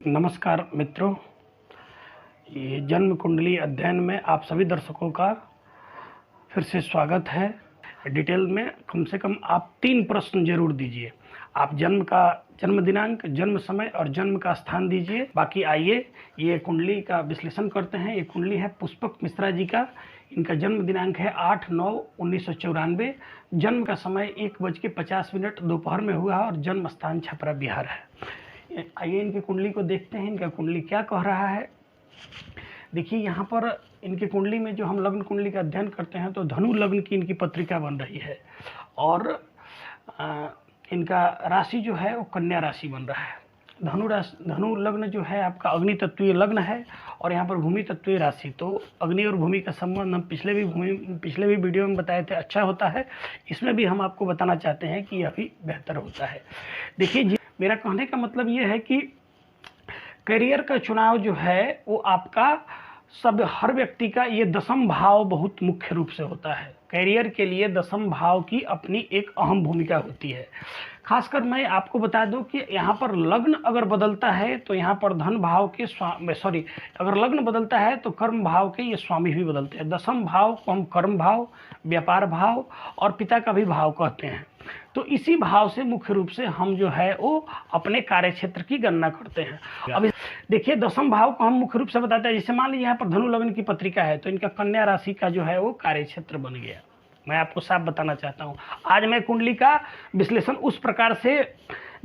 नमस्कार मित्रों, ये जन्म कुंडली अध्ययन में आप सभी दर्शकों का फिर से स्वागत है। डिटेल में कम से कम आप 3 प्रश्न जरूर दीजिए। आप जन्म दिनांक, जन्म समय और जन्म का स्थान दीजिए। बाकी आइए ये कुंडली का विश्लेषण करते हैं। ये कुंडली है पुष्पक मिश्रा जी का। इनका जन्म दिनांक है 8/9/1994। जन्म का समय 1:50 दोपहर में हुआ और जन्म स्थान छपरा बिहार है। आइए इनकी कुंडली को देखते हैं, इनका कुंडली क्या कह रहा है। देखिए यहाँ पर इनकी कुंडली में जो हम लग्न कुंडली का अध्ययन करते हैं तो धनु लग्न की इनकी पत्रिका बन रही है और इनका राशि जो है वो कन्या राशि बन रहा है। धनु लग्न जो है आपका अग्नि तत्वीय लग्न है और यहाँ पर भूमि तत्वीय राशि। तो अग्नि और भूमि का संबंध हम पिछले भी वीडियो में बताए थे, अच्छा होता है। इसमें भी हम आपको बताना चाहते हैं कि यह भी बेहतर होता है। देखिए मेरा कहने का मतलब ये है कि करियर का चुनाव जो है वो आपका हर व्यक्ति का ये दशम भाव बहुत मुख्य रूप से होता है। करियर के लिए दशम भाव की अपनी एक अहम भूमिका होती है। खासकर मैं आपको बता दूं कि यहाँ पर लग्न अगर बदलता है तो यहाँ पर धन भाव के अगर लग्न बदलता है तो कर्म भाव के ये स्वामी भी बदलते हैं। दशम भाव को हम कर्म भाव, व्यापार भाव और पिता का भी भाव कहते हैं। तो इसी भाव से मुख्य रूप से हम जो है वो अपने कार्य क्षेत्र की गणना करते हैं। अब देखिए दशम भाव को हम मुख्य रूप से बताते हैं। जैसे मान लीजिए यहाँ पर धनु लग्न की पत्रिका है तो इनका कन्या राशि का जो है वो कार्य क्षेत्र बन गया। मैं आपको साफ बताना चाहता हूँ। आज मैं कुंडली का विश्लेषण उस प्रकार से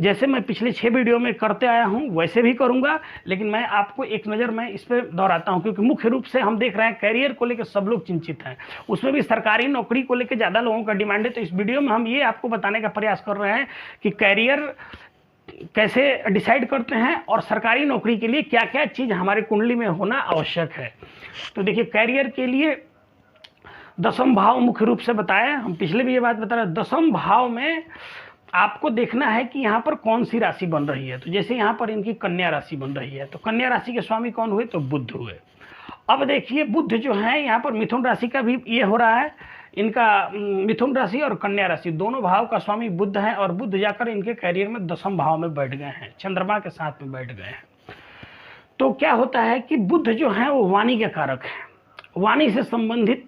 जैसे मैं पिछले 6 वीडियो में करते आया हूँ वैसे भी करूँगा, लेकिन मैं आपको एक नज़र मैं इस पर दोहराता हूँ क्योंकि मुख्य रूप से हम देख रहे हैं कैरियर को लेकर सब लोग चिंतित हैं। उसमें भी सरकारी नौकरी को लेकर ज़्यादा लोगों का डिमांड है। तो इस वीडियो में हम ये आपको बताने का प्रयास कर रहे हैं कि कैरियर कैसे डिसाइड करते हैं और सरकारी नौकरी के लिए क्या क्या चीज़ हमारे कुंडली में होना आवश्यक है। तो देखिए कैरियर के लिए दशम भाव मुख्य रूप से बताया, हम पिछले भी ये बात बता रहे हैं। दशम भाव में आपको देखना है कि यहाँ पर कौन सी राशि बन रही है। तो जैसे यहाँ पर इनकी कन्या राशि बन रही है तो कन्या राशि के स्वामी कौन हुए तो बुध हुए। अब देखिए बुध जो है यहाँ पर मिथुन राशि का भी ये हो रहा है। इनका मिथुन राशि और कन्या राशि दोनों भाव का स्वामी बुध है और बुध जाकर इनके कैरियर में दशम भाव में बैठ गए हैं, चंद्रमा के साथ में बैठ गए हैं। तो क्या होता है कि बुध जो है वो वाणी के कारक है। वाणी से संबंधित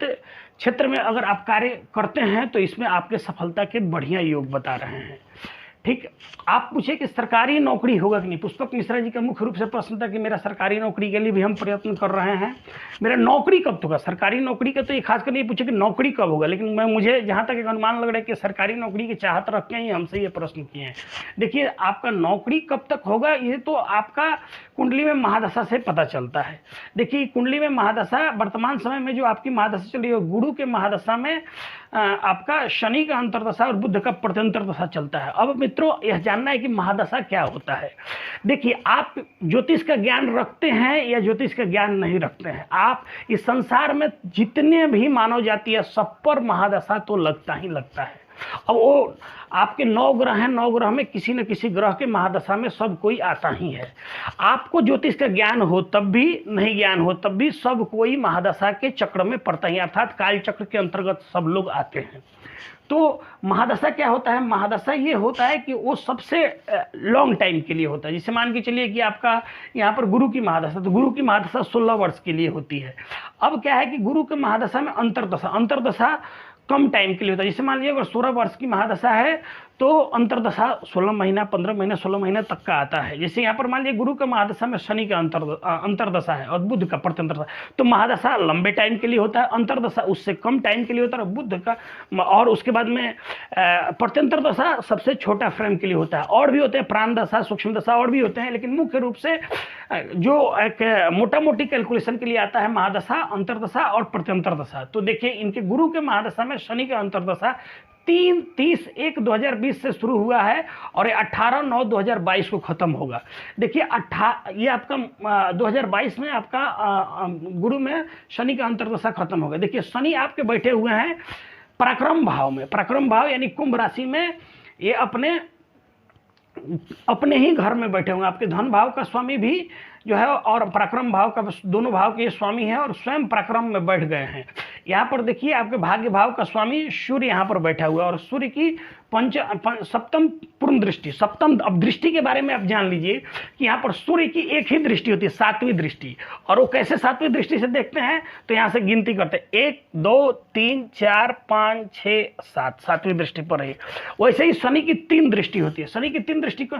क्षेत्र में अगर आप कार्य करते हैं तो इसमें आपके सफलता के बढ़िया योग बता रहे हैं। ठीक, आप पूछे कि सरकारी नौकरी होगा कि नहीं। पुष्पक मिश्रा जी का मुख्य रूप से प्रश्न था कि मेरा सरकारी नौकरी के लिए भी हम प्रयत्न कर रहे हैं, मेरा नौकरी कब होगा। सरकारी नौकरी का तो ये खासकर नहीं पूछे कि नौकरी कब होगा, लेकिन मुझे जहाँ तक एक अनुमान लग रहा है कि सरकारी नौकरी की चाहत रखते हैं हमसे ये प्रश्न किए हैं। देखिए आपका नौकरी कब तक होगा ये तो आपका कुंडली में महादशा से पता चलता है। देखिए कुंडली में महादशा वर्तमान समय में जो आपकी महादशा चल रही है, गुरु के महादशा में आपका शनि का अंतर्दशा और बुध का प्रत्यंतर दशा चलता है। अब मित्रों यह जानना है कि महादशा क्या होता है। देखिए आप ज्योतिष का ज्ञान रखते हैं या ज्योतिष का ज्ञान नहीं रखते हैं, आप इस संसार में जितने भी मानव जाति है सब पर महादशा तो लगता ही लगता है। अब वो आपके 9 ग्रह हैं, 9 ग्रह में किसी न किसी ग्रह के महादशा में सब कोई आता ही है। आपको ज्योतिष का ज्ञान हो तब भी, नहीं ज्ञान हो तब भी सब कोई महादशा के चक्र में पड़ता ही, अर्थात काल चक्र के अंतर्गत सब लोग आते हैं। तो महादशा क्या होता है, महादशा ये होता है कि वो सबसे लॉन्ग टाइम के लिए होता है। जैसे मान के चलिए कि आपका यहाँ पर गुरु की महादशा, तो गुरु की महादशा 16 वर्ष के लिए होती है। अब क्या है कि गुरु के महादशा में अंतर्दशा कम टाइम के लिए होता है। जैसे मान लीजिए अगर 16 वर्ष की महादशा है तो अंतर्दशा 16 महीना, 15 महीना, 16 महीना तक का आता है। जैसे यहाँ पर मान लीजिए गुरु का महादशा में शनि का अंतर्दशा है और बुध का प्रत्यंतरदशा, तो महादशा लंबे टाइम के लिए होता है, अंतर्दशा उससे कम टाइम के लिए होता है, बुध का और उसके बाद में प्रत्यंतरदशा सबसे छोटा फ्रेम के लिए होता है। और भी होते हैं प्राण दशा, सूक्ष्म दशा और भी होते हैं, लेकिन मुख्य रूप से जो एक मोटा मोटी कैलकुलेशन के लिए आता है महादशा, अंतर्दशा और प्रत्यंतरदशा। तो देखिए इनके गुरु के महादशा में शनि का अंतर्दशा 30/1/2020 से शुरू हुआ है और 18/9/2022 को खत्म होगा। देखिए ये आपका 2022 में आपका गुरु में शनि का अंतर्दशा खत्म होगा। देखिए शनि आपके बैठे हुए हैं पराक्रम भाव में। पराक्रम भाव यानी कुंभ राशि में, ये अपने ही घर में बैठे होंगे। आपके धन भाव का स्वामी भी जो है और पराक्रम भाव का दोनों भाव के स्वामी हैं और स्वयं पराक्रम में बैठ गए हैं। यहाँ पर देखिए आपके भाग्य भाव का स्वामी सूर्य यहाँ पर बैठा हुआ है और सूर्य की सप्तम पूर्ण दृष्टि, सप्तम, अब दृष्टि के बारे में आप जान लीजिए कि यहाँ पर सूर्य की एक ही दृष्टि होती है, सातवीं दृष्टि। और वो कैसे सातवीं दृष्टि से देखते हैं, तो यहाँ से गिनती करते हैं 1 2 3 4 5 6 7, सातवीं दृष्टि पर है। वैसे ही शनि की 3 दृष्टि होती है। शनि की 3 दृष्टि को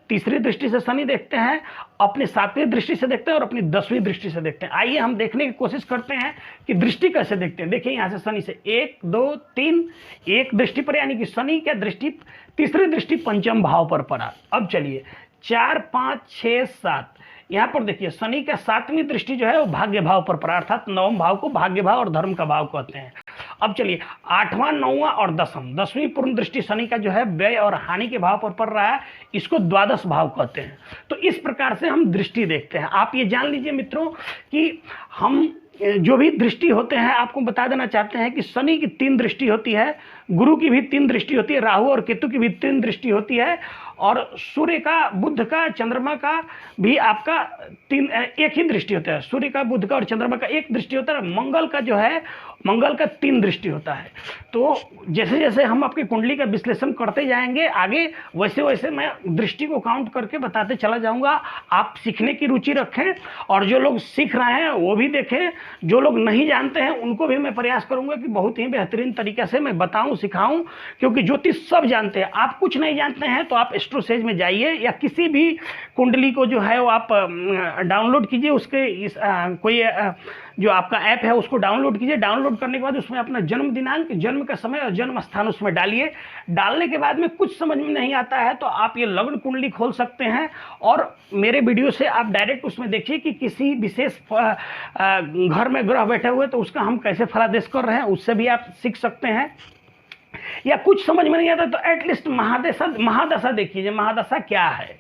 तीसरी दृष्टि से शनि देखते हैं, अपनी सातवीं दृष्टि से देखते हैं और अपनी 10वीं दृष्टि से देखते हैं। आइए हम देखने की कोशिश करते हैं कि दृष्टि कैसे देखते हैं। देखिए यहाँ से शनि से 1 2 3 एक दृष्टि पर, यानी कि शनि का दृष्टि, तीसरी दृष्टि पंचम भाव पर पड़ा। अब चलिए 4 5 6 7, यहाँ पर देखिए शनि का सातवीं दृष्टि जो है वो भाग्य भाव पर पड़ा, अर्थात नवम भाव को भाग्य भाव और धर्म का भाव कहते हैं। अब चलिए 8वां 9वां और 10वीं पूर्ण दृष्टि शनि का जो है व्यय और हानि के भाव पर पड़ रहा है, इसको द्वादश भाव कहते हैं। तो इस प्रकार से हम दृष्टि देखते हैं। आप ये जान लीजिए मित्रों कि हम जो भी दृष्टि होते हैं, आपको बता देना चाहते हैं कि शनि की 3 दृष्टि होती है, गुरु की भी 3 दृष्टि होती है, राहु और केतु की भी 3 दृष्टि होती है, और सूर्य का, बुध का, चंद्रमा का भी आपका एक ही दृष्टि होता है। सूर्य का, बुध का और चंद्रमा का एक दृष्टि होता है। मंगल का जो है, मंगल का 3 दृष्टि होता है। तो जैसे जैसे हम आपकी कुंडली का विश्लेषण करते जाएंगे आगे, वैसे वैसे मैं दृष्टि को काउंट करके बताते चला जाऊंगा। आप सीखने की रुचि रखें और जो लोग सीख रहे हैं वो भी देखें, जो लोग नहीं जानते हैं उनको भी मैं प्रयास करूंगा कि बहुत ही बेहतरीन तरीके से मैं बताऊं, सिखाऊं, क्योंकि ज्योतिष सब जानते हैं। आप कुछ नहीं जानते हैं तो आप एस्ट्रोसेज में जाइए या किसी भी कुंडली को जो है वो आप डाउनलोड कीजिए, उसके कोई जो आपका ऐप है उसको डाउनलोड कीजिए। डाउनलोड करने के बाद उसमें अपना जन्म दिनांक, जन्म का समय और जन्म स्थान उसमें डालिए। डालने के बाद में कुछ समझ में नहीं आता है तो आप ये लग्न कुंडली खोल सकते हैं और मेरे वीडियो से आप डायरेक्ट उसमें देखिए कि किसी विशेष घर में ग्रह बैठे हुए तो उसका हम कैसे फलादेश कर रहे हैं, उससे भी आप सीख सकते हैं। या कुछ समझ में नहीं आता तो एटलीस्ट महादशा देखिए, महादशा क्या है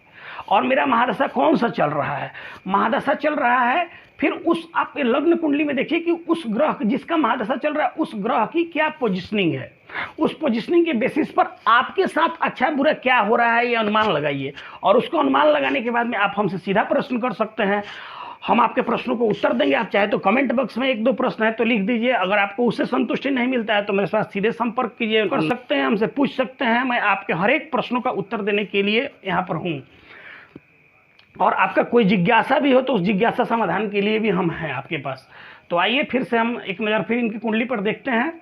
और मेरा महादशा कौन सा चल रहा है। महादशा चल रहा है, फिर उस आपके लग्न कुंडली में देखिए कि उस ग्रह जिसका महादशा चल रहा है उस ग्रह की क्या पोजिशनिंग है। उस पोजिशनिंग के बेसिस पर आपके साथ अच्छा बुरा क्या हो रहा है ये अनुमान लगाइए, और उसको अनुमान लगाने के बाद में आप हमसे सीधा प्रश्न कर सकते हैं। हम आपके प्रश्नों को उत्तर देंगे। आप चाहे तो कमेंट बॉक्स में 1-2 प्रश्न है तो लिख दीजिए। अगर आपको उससे संतुष्टि नहीं मिलता है तो मेरे साथ सीधे संपर्क कीजिए, कर सकते हैं, हमसे पूछ सकते हैं। मैं आपके हर एक प्रश्नों का उत्तर देने के लिए यहाँ पर हूँ। और आपका कोई जिज्ञासा भी हो तो उस जिज्ञासा समाधान के लिए भी हम हैं आपके पास। तो आइए फिर से हम एक नज़र फिर इनकी कुंडली पर देखते हैं।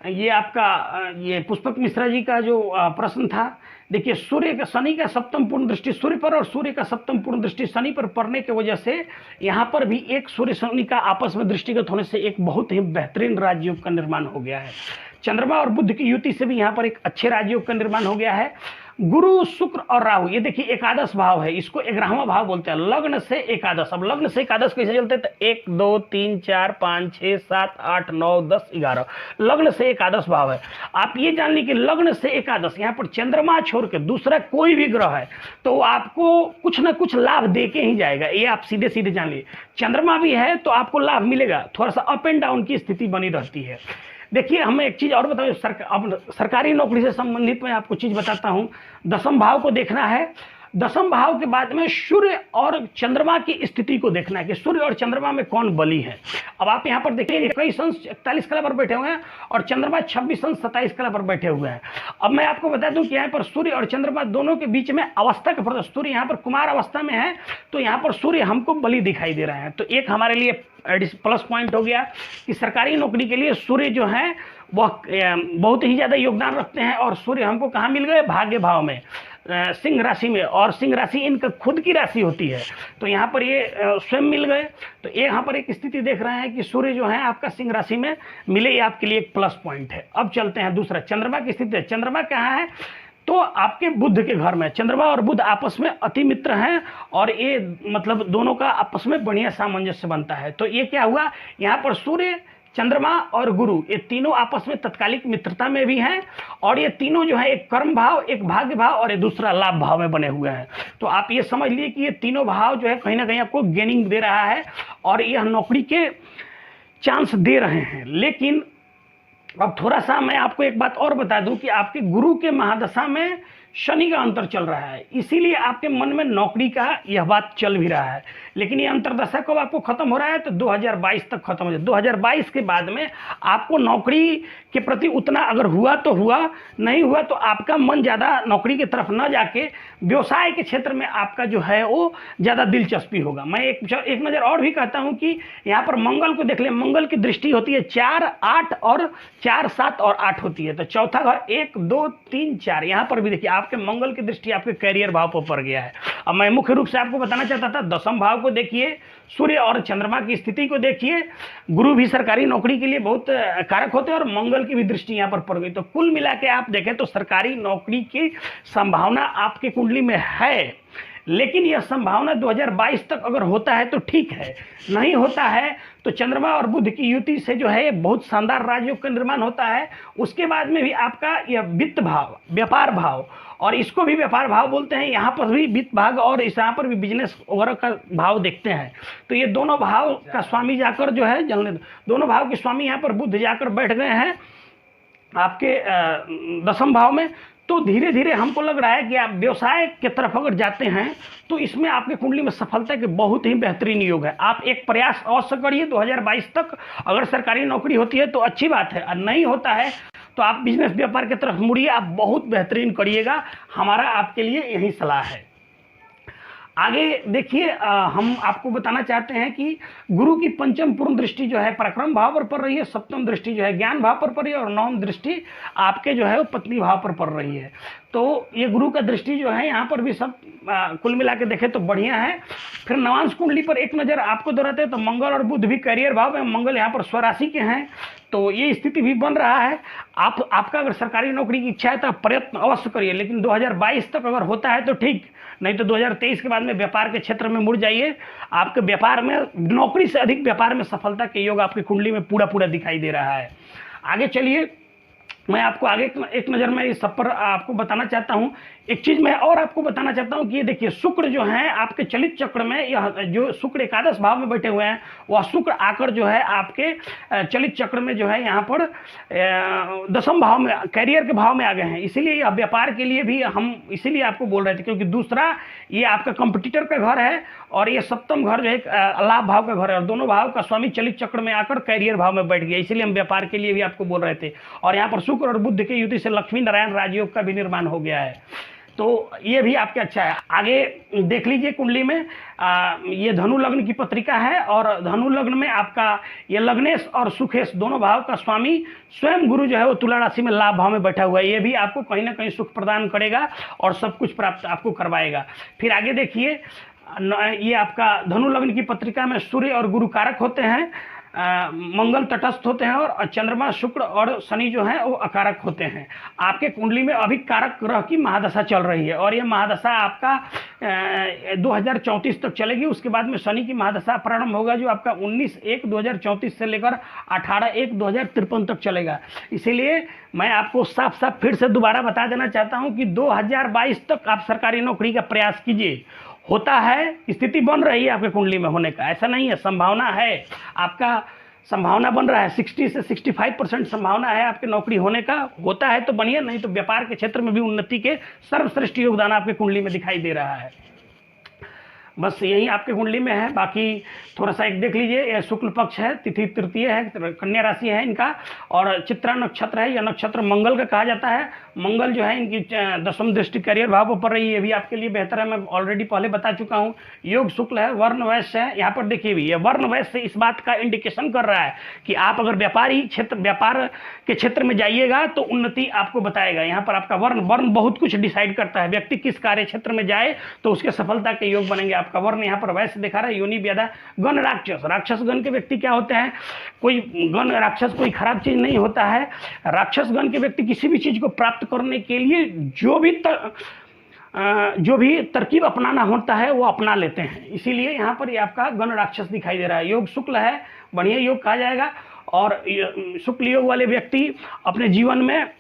ये आपका ये पुष्पक मिश्रा जी का जो प्रश्न था, देखिए सूर्य का, शनि का सप्तम पूर्ण दृष्टि सूर्य पर और सूर्य का सप्तम पूर्ण दृष्टि शनि पर पड़ने की वजह से यहाँ पर भी एक सूर्य शनि का आपस में दृष्टिगत होने से एक बहुत ही बेहतरीन राजयोग का निर्माण हो गया है। चंद्रमा और बुध की युति से भी यहाँ पर एक अच्छे राजयोग का निर्माण हो गया है। गुरु, शुक्र और राहु, ये देखिए एकादश भाव है, इसको 11वां भाव बोलते हैं। लग्न से एकादश, अब लग्न से एकादश कैसे चलते हैं तो 1 2 3 4 5 6 7 8 9 10 11, लग्न से एकादश भाव है। आप ये जान ली कि लग्न से एकादश, यहाँ पर चंद्रमा छोड़ के दूसरा कोई भी ग्रह है तो आपको कुछ ना कुछ लाभ दे के ही जाएगा, ये आप सीधे सीधे जान लीजिए। चंद्रमा भी है तो आपको लाभ मिलेगा, थोड़ा सा अप एंड डाउन की स्थिति बनी रहती है। देखिए हमें एक चीज़ और बताओ, अब सरकारी नौकरी से संबंधित मैं आपको चीज़ बताता हूँ। 10वें भाव को देखना है। 10वें भाव के बाद में सूर्य और चंद्रमा की स्थिति को देखना है कि सूर्य और चंद्रमा में कौन बली है। अब आप यहाँ पर देखिए 21 अंश 41 कला पर बैठे हुए हैं और चंद्रमा 26 अंश 27 कला पर बैठे हुए हैं। अब मैं आपको बता दूं कि यहाँ पर सूर्य और चंद्रमा दोनों के बीच में अवस्था का फर्क, सूर्य यहाँ पर कुमार अवस्था में है तो यहाँ पर सूर्य हमको बली दिखाई दे रहे हैं। तो एक हमारे लिए प्लस पॉइंट हो गया कि सरकारी नौकरी के लिए सूर्य जो है वह बहुत ही ज़्यादा योगदान रखते हैं। और सूर्य हमको कहाँ मिल गए, भाग्य भाव में, सिंह राशि में, और सिंह राशि इनका खुद की राशि होती है तो यहाँ पर ये स्वयं मिल गए। तो यहाँ पर एक स्थिति देख रहे हैं कि सूर्य जो है आपका सिंह राशि में मिले, ये आपके लिए एक प्लस पॉइंट है। अब चलते हैं दूसरा, चंद्रमा की स्थिति है। चंद्रमा कहाँ है तो आपके बुध के घर में। चंद्रमा और बुध आपस में अति मित्र हैं और ये मतलब दोनों का आपस में बढ़िया सामंजस्य बनता है। तो ये क्या हुआ, यहाँ पर सूर्य, चंद्रमा और गुरु ये तीनों आपस में तत्कालिक मित्रता में भी हैं और ये तीनों जो है एक कर्म भाव, एक भाग्य भाव और ये दूसरा लाभ भाव में बने हुए हैं। तो आप ये समझ लिए कि ये तीनों भाव जो है कहीं ना कहीं आपको गेनिंग दे रहा है और यह नौकरी के चांस दे रहे हैं। लेकिन अब थोड़ा सा मैं आपको एक बात और बता दूं कि आपके गुरु के महादशा में शनि का अंतर चल रहा है, इसीलिए आपके मन में नौकरी का यह बात चल भी रहा है। लेकिन ये अंतरदशा कब आपको खत्म हो रहा है, तो 2022 तक खत्म हो जाए। 2022 के बाद में आपको नौकरी के प्रति उतना अगर हुआ तो हुआ, नहीं हुआ तो आपका मन ज़्यादा नौकरी की तरफ न जाके व्यवसाय के क्षेत्र में आपका जो है वो ज़्यादा दिलचस्पी होगा। मैं एक नज़र और भी कहता हूँ कि यहाँ पर मंगल को देख लें, मंगल की दृष्टि होती है 4, 8 और 4, 7 और 8 होती है। तो चौथा घर 1, 2, 3, 4, यहाँ पर भी देखिए आपके मंगल की दृष्टि आपके कैरियर भाव पर पड़ गया है। अब मैं मुख्य रूप से आपको बताना चाहता था, दसम भाव को देखिए, सूर्य और चंद्रमा की स्थिति को देखिए, गुरु भी सरकारी नौकरी के लिए बहुत कारक होते हैं और मंगल की भी दृष्टि यहाँ पर पड़ गई। तो कुल मिला के आप देखें तो सरकारी नौकरी की संभावना आपके कुंडली में है, लेकिन यह संभावना 2022 तक अगर होता है तो ठीक है, नहीं होता है तो चंद्रमा और बुध की युति से जो है बहुत शानदार राजयोग का निर्माण होता है। उसके बाद में भी आपका यह वित्त भाव, व्यापार भाव, और इसको भी व्यापार भाव बोलते हैं, यहाँ पर भी वित्त भाग और इस यहाँ पर भी बिजनेस वगैरह का भाव देखते हैं। तो ये दोनों भाव का स्वामी जाकर जो है दोनों भाव के स्वामी यहाँ पर बुध जाकर बैठ गए हैं आपके दसम भाव में। तो धीरे धीरे हमको लग रहा है कि आप व्यवसाय की तरफ अगर जाते हैं तो इसमें आपके कुंडली में सफलता के बहुत ही बेहतरीन योग है। आप एक प्रयास अवश्य करिए 2022 तक, अगर सरकारी नौकरी होती है तो अच्छी बात है, और नहीं होता है तो आप बिजनेस व्यापार की तरफ मुड़िए, आप बहुत बेहतरीन करिएगा। हमारा आपके लिए यही सलाह है। आगे देखिए, हम आपको बताना चाहते हैं कि गुरु की पंचम पूर्ण दृष्टि जो है पराक्रम भाव पर पड़ रही है, सप्तम दृष्टि जो है ज्ञान भाव पर पड़ रही है और नवम दृष्टि आपके जो है वो पत्नी भाव पर पड़ रही है। तो ये गुरु का दृष्टि जो है यहाँ पर भी सब कुल मिला के देखें तो बढ़िया है। फिर नवांश कुंडली पर एक नज़र आपको दोहराते हैं तो मंगल और बुध भी करियर भाव में, मंगल यहाँ पर स्वराशि के हैं, तो ये स्थिति भी बन रहा है। आपका अगर सरकारी नौकरी की इच्छा है तो आप प्रयत्न अवश्य करिए, लेकिन 2022 तक अगर होता है तो ठीक, नहीं तो 2023 के बाद में व्यापार के क्षेत्र में मुड़ जाइए। आपके व्यापार में, नौकरी से अधिक व्यापार में सफलता के योग आपकी कुंडली में पूरा दिखाई दे रहा है। आगे चलिए, मैं आपको आगे एक नज़र में इस सब पर आपको बताना चाहता हूँ। एक चीज़ मैं और आपको बताना चाहता हूँ कि ये देखिए, शुक्र जो है आपके चलित चक्र में, यह जो शुक्र एकादश भाव में बैठे हुए हैं, वह शुक्र आकर जो है आपके चलित चक्र में जो है यहाँ पर दसम भाव में, कैरियर के भाव में आ गए हैं। इसीलिए यह व्यापार के लिए भी हम इसीलिए आपको बोल रहे थे, क्योंकि दूसरा ये आपका कंपटीटर का घर है और ये सप्तम घर जो है लाभ भाव का घर है, और दोनों भाव का स्वामी चलित चक्र में आकर कैरियर भाव में बैठ गया। इसीलिए हम व्यापार के लिए भी आपको बोल रहे थे। और यहाँ पर शुक्र और बुध की युति से लक्ष्मी नारायण राजयोग का भी निर्माण हो गया है, तो ये भी आपके अच्छा है। आगे देख लीजिए कुंडली में ये धनु लग्न की पत्रिका है, और धनु लग्न में आपका ये लग्नेश और सुखेश दोनों भाव का स्वामी स्वयं गुरु जो है वो तुला राशि में लाभ भाव में बैठा हुआ है। ये भी आपको कहीं ना कहीं सुख प्रदान करेगा और सब कुछ प्राप्त आपको करवाएगा। फिर आगे देखिए, ये आपका धनु लग्न की पत्रिका में सूर्य और गुरु कारक होते हैं, मंगल तटस्थ होते हैं, और चंद्रमा, शुक्र और शनि जो है वो अकारक होते हैं। आपके कुंडली में अभी कारक ग्रह की महादशा चल रही है, और ये महादशा आपका 2034 तक चलेगी। उसके बाद में शनि की महादशा प्रारंभ होगा, जो आपका 19/1/2034 से लेकर 18/1/2053 तक चलेगा। इसीलिए मैं आपको साफ साफ फिर से दोबारा बता देना चाहता हूँ कि 2022 तक आप सरकारी नौकरी का प्रयास कीजिए। होता है, स्थिति बन रही है आपके कुंडली में होने का, ऐसा नहीं है, संभावना है, आपका संभावना बन रहा है, 60 से 65% संभावना है आपके नौकरी होने का। होता है तो बढ़िया, नहीं तो व्यापार के क्षेत्र में भी उन्नति के सर्वश्रेष्ठ योगदान आपके कुंडली में दिखाई दे रहा है। बस यही आपके कुंडली में है। बाकी थोड़ा सा एक देख लीजिए, यह शुक्ल पक्ष है, तिथि तृतीय है, कन्या राशि है इनका, और चित्रा नक्षत्र है। यह नक्षत्र मंगल का कहा जाता है। मंगल जो है इनकी दसम दृष्टि करियर भाव पर पड़ रही है, ये भी आपके लिए बेहतर है, मैं ऑलरेडी पहले बता चुका हूँ। योग शुक्ल है, वर्ण वैश्य है। यहाँ पर देखिए भी, यह वर्ण वैश्य इस बात का इंडिकेशन कर रहा है कि आप अगर व्यापार के क्षेत्र में जाइएगा तो उन्नति आपको बताएगा। यहाँ पर आपका वर्ण बहुत कुछ डिसाइड करता है, व्यक्ति किस कार्य क्षेत्र में जाए तो उसके सफलता के योग बनेंगे। आपका वर्ण यहाँ पर वैश्य दिखा रहा है, योनि व्याधा गण राक्षस। राक्षस गण के व्यक्ति क्या होते हैं, कोई गण राक्षस कोई खराब चीज नहीं होता है। राक्षस गण के व्यक्ति किसी भी चीज को प्राप्त करने के लिए जो भी तरकीब अपनाना होता है वो अपना लेते हैं। इसीलिए यहाँ पर ये आपका गण राक्षस दिखाई दे रहा है। योग शुक्ल है, बढ़िया योग कहा जाएगा, और शुक्ल योग वाले व्यक्ति अपने जीवन में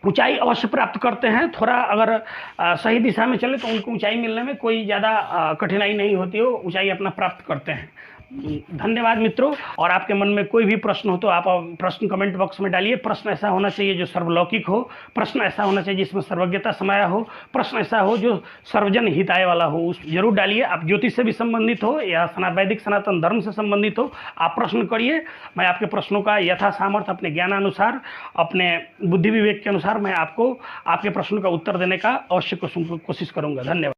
ऊंचाई अवश्य प्राप्त करते हैं। थोड़ा अगर सही दिशा में चले तो उनको ऊंचाई मिलने में कोई ज़्यादा कठिनाई नहीं होती है, वो ऊंचाई अपना प्राप्त करते हैं। धन्यवाद मित्रों। और आपके मन में कोई भी प्रश्न हो तो आप प्रश्न कमेंट बॉक्स में डालिए। प्रश्न ऐसा होना चाहिए जो सर्वलौकिक हो, प्रश्न ऐसा होना चाहिए जिसमें सर्वज्ञता समाया हो, प्रश्न ऐसा हो जो सर्वजन हिताय वाला हो, उस जरूर डालिए। आप ज्योतिष से भी संबंधित हो या वैदिक सनातन धर्म से संबंधित हो, आप प्रश्न करिए। मैं आपके प्रश्नों का यथा सामर्थ्य अपने ज्ञानानुसार, अपने बुद्धि विवेक के अनुसार मैं आपको आपके प्रश्नों का उत्तर देने का अवश्य कोशिश करूंगा। धन्यवाद।